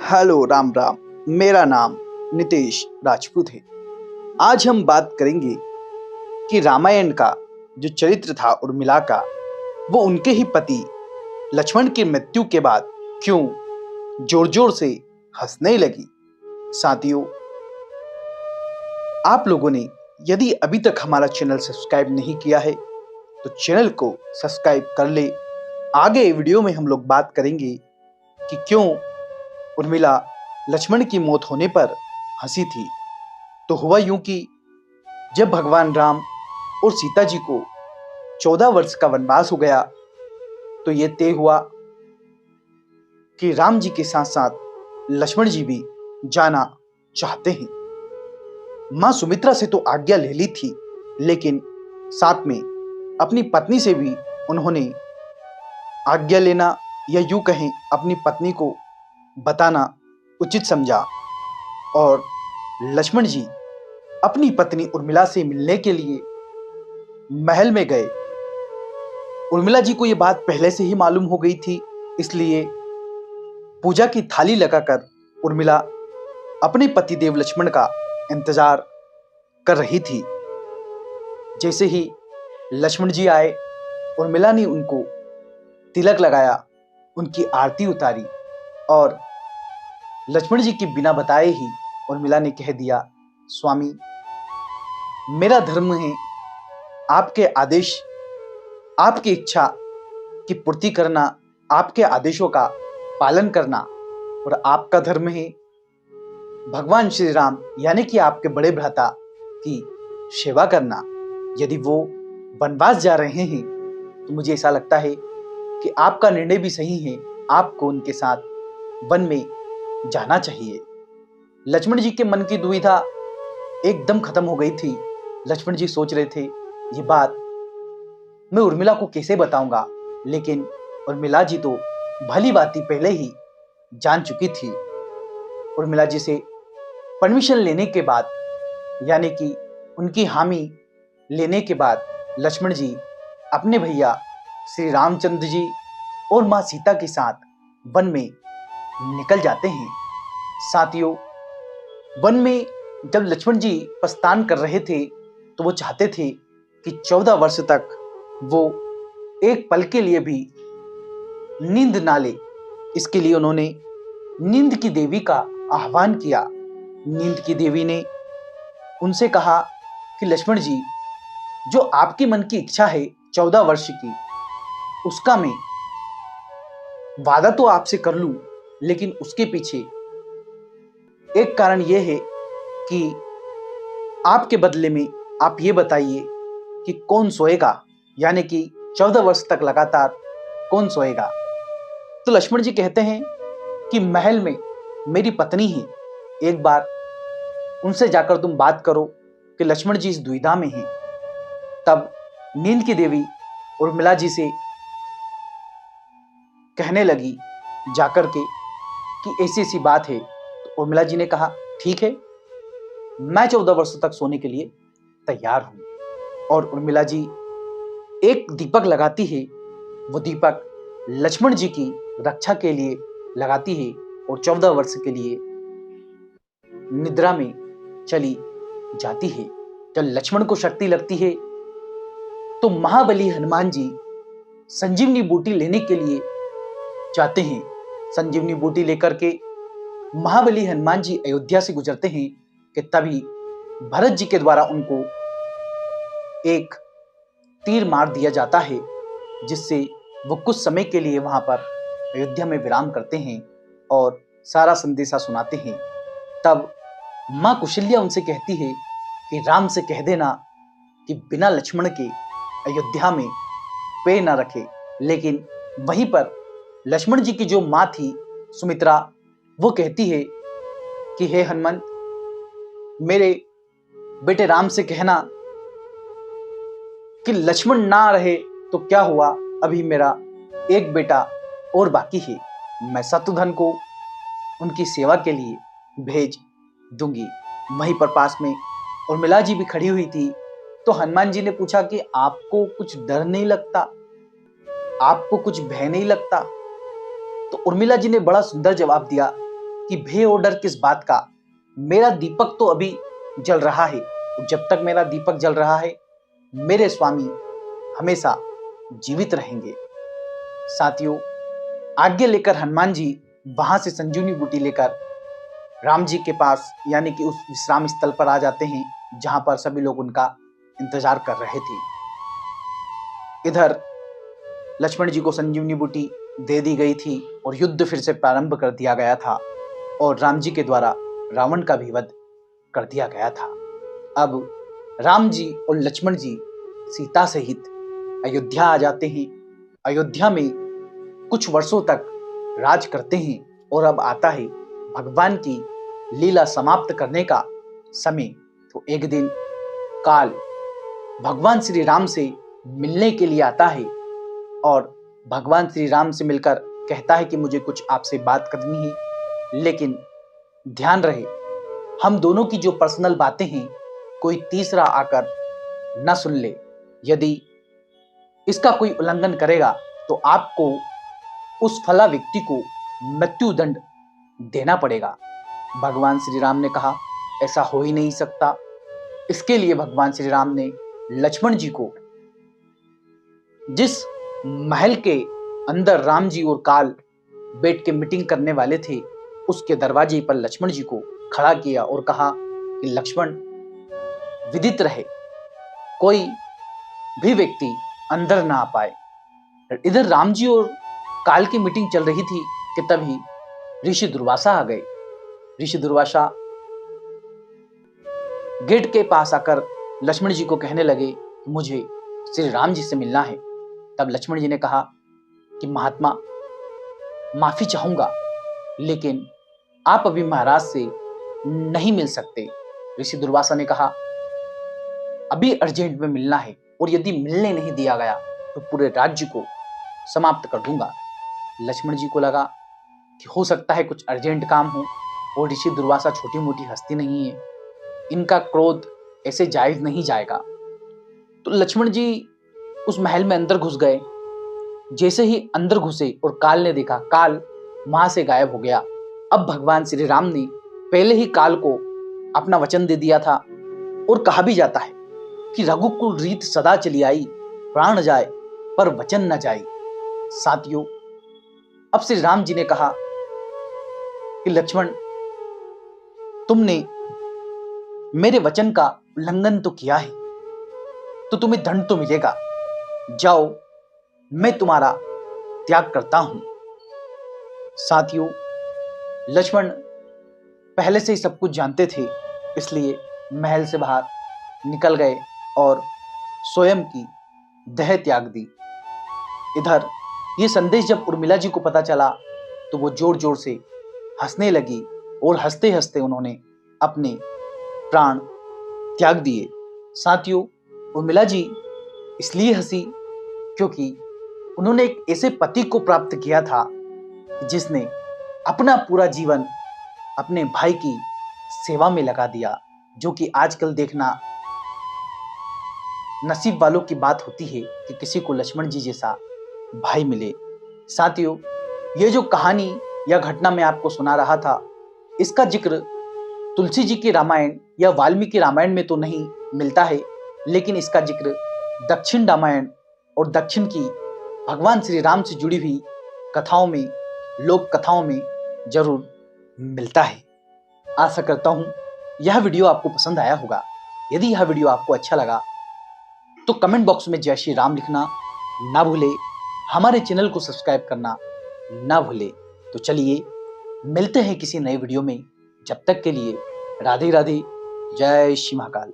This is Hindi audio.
हेलो राम राम। मेरा नाम नितेश राजपूत है। आज हम बात करेंगे कि रामायण का जो चरित्र था उर्मिला का, वो उनके ही पति लक्ष्मण की मृत्यु के बाद क्यों जोर जोर से हंसने लगी। साथियों, आप लोगों ने यदि अभी तक हमारा चैनल सब्सक्राइब नहीं किया है तो चैनल को सब्सक्राइब कर ले। आगे वीडियो में हम लोग बात करेंगे कि क्यों उर्मिला लक्ष्मण की मौत होने पर हंसी थी। तो हुआ यूं कि जब भगवान राम और सीता जी को 14 वर्ष का वनवास हो गया तो ये तय हुआ कि राम जी के साथ साथ लक्ष्मण जी भी जाना चाहते हैं। मां सुमित्रा से तो आज्ञा ले ली थी, लेकिन साथ में अपनी पत्नी से भी उन्होंने आज्ञा लेना या यूं कहें अपनी पत्नी को बताना उचित समझा और लक्ष्मण जी अपनी पत्नी उर्मिला से मिलने के लिए महल में गए। उर्मिला जी को यह बात पहले से ही मालूम हो गई थी, इसलिए पूजा की थाली लगाकर उर्मिला अपने पतिदेव लक्ष्मण का इंतजार कर रही थी। जैसे ही लक्ष्मण जी आए, उर्मिला ने उनको तिलक लगाया, उनकी आरती उतारी और लक्ष्मण जी के बिना बताए ही उर्मिला ने कह दिया, स्वामी, मेरा धर्म है आपके आदेश, आपकी इच्छा की पूर्ति करना, आपके आदेशों का पालन करना, और आपका धर्म है भगवान श्री राम यानी कि आपके बड़े भ्राता की सेवा करना। यदि वो वनवास जा रहे हैं तो मुझे ऐसा लगता है कि आपका निर्णय भी सही है, आपको उनके साथ वन में जाना चाहिए। लक्ष्मण जी के मन की दुविधा एकदम खत्म हो गई थी। लक्ष्मण जी सोच रहे थे, ये बात मैं उर्मिला को कैसे बताऊंगा, लेकिन उर्मिला जी तो भली भांति पहले ही जान चुकी थी। उर्मिला जी से परमिशन लेने के बाद यानी कि उनकी हामी लेने के बाद लक्ष्मण जी अपने भैया श्री रामचंद्र जी और मां सीता के साथ वन में निकल जाते हैं। साथियों, वन में जब लक्ष्मण जी प्रस्थान कर रहे थे तो वो चाहते थे कि 14 वर्ष तक वो एक पल के लिए भी नींद ना ले। इसके लिए उन्होंने नींद की देवी का आह्वान किया। नींद की देवी ने उनसे कहा कि लक्ष्मण जी, जो आपके मन की इच्छा है 14 वर्ष की, उसका मैं वादा तो आपसे कर लूं, लेकिन उसके पीछे एक कारण यह है कि आपके बदले में आप ये बताइए कि कौन सोएगा, यानी कि 14 वर्ष तक लगातार कौन सोएगा। तो लक्ष्मण जी कहते हैं कि महल में मेरी पत्नी है, एक बार उनसे जाकर तुम बात करो कि लक्ष्मण जी इस दुविधा में हैं। तब नींद की देवी उर्मिला जी से कहने लगी जाकर के कि ऐसी ऐसी बात है। तो उर्मिला जी ने कहा, ठीक है, मैं 14 वर्षों तक सोने के लिए तैयार हूं। और उर्मिला जी एक दीपक लगाती है। वो दीपक लक्ष्मण जी की रक्षा के लिए लगाती है और 14 वर्ष के लिए निद्रा में चली जाती है। जब लक्ष्मण को शक्ति लगती है तो महाबली हनुमान जी संजीवनी बूटी लेने के लिए जाते हैं। संजीवनी बूटी लेकर के महाबली हनुमान जी अयोध्या से गुजरते हैं कि तभी भरत जी के द्वारा उनको एक तीर मार दिया जाता है, जिससे वो कुछ समय के लिए वहां पर अयोध्या में विराम करते हैं और सारा संदेशा सुनाते हैं। तब मां कौशल्या उनसे कहती है कि राम से कह देना कि बिना लक्ष्मण के अयोध्या में पैर न रखे। लेकिन वहीं पर लक्ष्मण जी की जो मां थी सुमित्रा, वो कहती है कि हे हनुमंत, मेरे बेटे राम से कहना कि लक्ष्मण ना रहे तो क्या हुआ, अभी मेरा एक बेटा और बाकी है, मैं शत्रुघ्न को उनकी सेवा के लिए भेज दूंगी। वहीं पर पास में उर्मिला जी भी खड़ी हुई थी। तो हनुमान जी ने पूछा कि आपको कुछ डर नहीं लगता, आपको कुछ भय नहीं लगता? तो उर्मिला जी ने बड़ा सुंदर जवाब दिया कि भय और डर किस बात का, मेरा दीपक तो अभी जल रहा है, और जब तक मेरा दीपक जल रहा है मेरे स्वामी हमेशा जीवित रहेंगे। साथियों, आज्ञा लेकर हनुमान जी वहां से संजीवनी बूटी लेकर राम जी के पास यानी कि उस विश्राम स्थल पर आ जाते हैं जहां पर सभी लोग उनका इंतजार कर रहे थे। इधर लक्ष्मण जी को संजीवनी बूटी दे दी गई थी और युद्ध फिर से प्रारंभ कर दिया गया था और राम जी के द्वारा रावण का भी वध कर दिया गया था। अब राम जी और लक्ष्मण जी सीता सहित अयोध्या आ जाते हैं। अयोध्या में कुछ वर्षों तक राज करते हैं और अब आता है भगवान की लीला समाप्त करने का समय। तो एक दिन काल भगवान श्री राम से मिलने के लिए आता है और भगवान श्री राम से मिलकर कहता है कि मुझे कुछ आपसे बात करनी है, लेकिन ध्यान रहे हम दोनों की जो पर्सनल बातें हैं कोई तीसरा आकर न सुन ले। यदि इसका कोई उल्लंघन करेगा तो आपको उस फला व्यक्ति को मृत्युदंड देना पड़ेगा। भगवान श्री राम ने कहा ऐसा हो ही नहीं सकता। इसके लिए भगवान श्री राम ने लक्ष्मण जी को जिस महल के अंदर राम जी और काल बैठ के मीटिंग करने वाले थे उसके दरवाजे पर लक्ष्मण जी को खड़ा किया और कहा कि लक्ष्मण, विदित रहे कोई भी व्यक्ति अंदर ना आ पाए। इधर राम जी और काल की मीटिंग चल रही थी कि तभी ऋषि दुर्वासा आ गए। ऋषि दुर्वासा गेट के पास आकर लक्ष्मण जी को कहने लगे मुझे श्री राम जी से मिलना है। तब लक्ष्मण जी ने कहा कि महात्मा, माफी चाहूंगा लेकिन आप अभी महाराज से नहीं मिल सकते। ऋषि दुर्वासा ने कहा अभी अर्जेंट में मिलना है और यदि मिलने नहीं दिया गया तो पूरे राज्य को समाप्त कर दूंगा। लक्ष्मण जी को लगा कि हो सकता है कुछ अर्जेंट काम हो और ऋषि दुर्वासा छोटी मोटी हस्ती नहीं है, इनका क्रोध ऐसे जायज नहीं जाएगा। तो लक्ष्मण जी उस महल में अंदर घुस गए। जैसे ही अंदर घुसे और काल ने देखा, काल वहां से गायब हो गया। अब भगवान श्री राम ने पहले ही काल को अपना वचन दे दिया था और कहा भी जाता है कि रघुकुल रीत सदा चली आई, प्राण जाए पर वचन न जाए। साथियों, अब श्री राम जी ने कहा कि लक्ष्मण, तुमने मेरे वचन का उल्लंघन तो किया है तो तुम्हें दंड तो मिलेगा। जाओ, मैं तुम्हारा त्याग करता हूं। साथियों, लक्ष्मण पहले से ही सब कुछ जानते थे, इसलिए महल से बाहर निकल गए और स्वयं की देह त्याग दी। इधर ये संदेश जब उर्मिला जी को पता चला तो वो जोर जोर से हंसने लगी और हंसते हंसते उन्होंने अपने प्राण त्याग दिए। साथियों, उर्मिला जी इसलिए हंसी क्योंकि उन्होंने एक ऐसे पति को प्राप्त किया था जिसने अपना पूरा जीवन अपने भाई की सेवा में लगा दिया, जो कि आजकल देखना नसीब वालों की बात होती है कि किसी को लक्ष्मण जी जैसा भाई मिले। साथियों, ये जो कहानी या घटना मैं आपको सुना रहा था, इसका जिक्र तुलसी जी के रामायण या वाल्मीकि रामायण में तो नहीं मिलता है, लेकिन इसका जिक्र दक्षिण रामायण और दक्षिण की भगवान श्री राम से जुड़ी हुई कथाओं में, लोक कथाओं में जरूर मिलता है। आशा करता हूं यह वीडियो आपको पसंद आया होगा। यदि यह वीडियो आपको अच्छा लगा तो कमेंट बॉक्स में जय श्री राम लिखना ना भूले, हमारे चैनल को सब्सक्राइब करना ना भूले। तो चलिए मिलते हैं किसी नए वीडियो में। जब तक के लिए राधे राधे, जय श्री महाकाल।